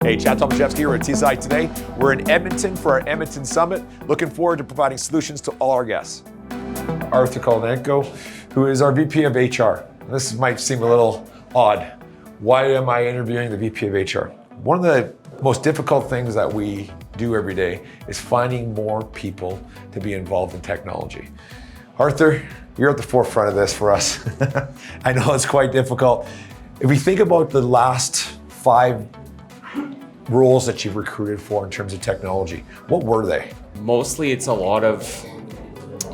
Hey, Chad Tomaschefski here at TSI today. We're in Edmonton for our Edmonton Summit. Looking forward to providing solutions to all our guests. Arthur Kolodenko, who is our VP of HR. This might seem a little odd. Why am I interviewing the VP of HR? One of the most difficult things that we do every day is finding more people to be involved in technology. Arthur, you're at the forefront of this for us. I know it's quite difficult. If we think about the last 5 roles that you've recruited for in terms of technology, what were they? Mostly it's a lot of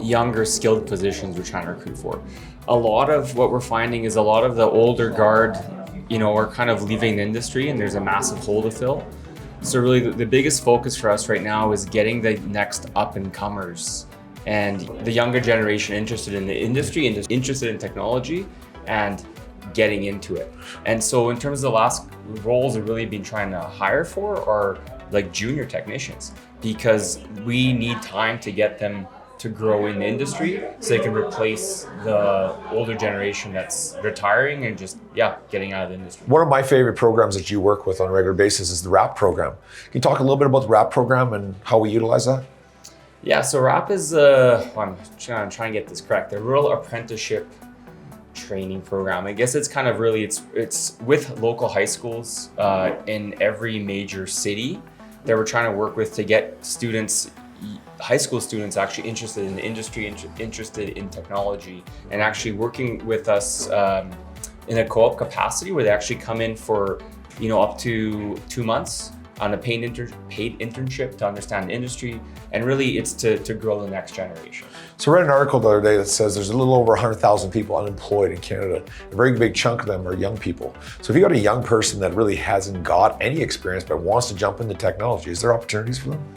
younger skilled positions we're trying to recruit for. A lot of what we're finding is a lot of the older guard, are kind of leaving the industry and there's a massive hole to fill. So really the biggest focus for us right now is getting the next up and comers and the younger generation interested in the industry and interested in technology and getting into it. And so in terms of the last roles we've really been trying to hire for are like junior technicians, because we need time to get them to grow in the industry so they can replace the older generation that's retiring and just getting out of the industry. One of my favorite programs that you work with on a regular basis is the RAP program. Can you talk a little bit about the RAP program and how we utilize that? Yeah, so RAP is I'm trying to get this correct, the Rural Apprenticeship Training Program. I guess it's kind of really, it's with local high schools in every major city that we're trying to work with to get students, high school students actually interested in the industry, interested in technology, and actually working with us in a co-op capacity where they actually come in for up to 2 months on a paid internship to understand the industry, and really it's to grow the next generation. So I read an article the other day that says there's a little over 100,000 people unemployed in Canada. A very big chunk of them are young people. So if you got a young person that really hasn't got any experience but wants to jump into technology, is there opportunities for them?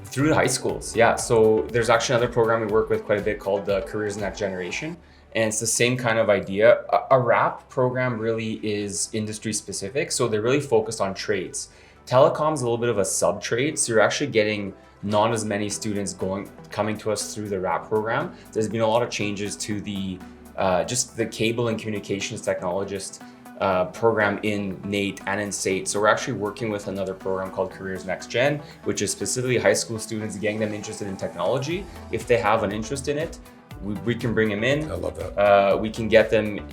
Through the high schools, yeah. So there's actually another program we work with quite a bit called the Careers NextGen. And it's the same kind of idea. A RAP program really is industry specific. So they're really focused on trades. Telecom is a little bit of a sub-trade, so you're actually getting not as many students coming to us through the RAP program. There's been a lot of changes to the just the cable and communications technologist program in NATE and in SATE. So we're actually working with another program called Careers NextGen, which is specifically high school students, getting them interested in technology. If they have an interest in it, we can bring them in. I love that. We can get them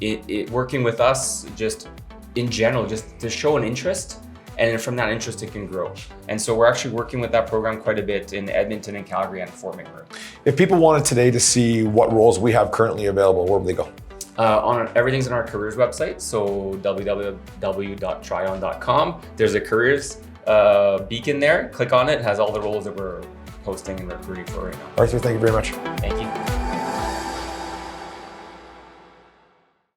working with us just in general, just to show an interest. And then from that interest, it can grow. And so we're actually working with that program quite a bit in Edmonton and Calgary and Fort McMurray. If people wanted today to see what roles we have currently available, where would they go? Everything's on our careers website, so www.tridon.com. There's a careers beacon there. Click on it. It has all the roles that we're posting and recruiting for right now. Arthur, thank you very much. Thank you.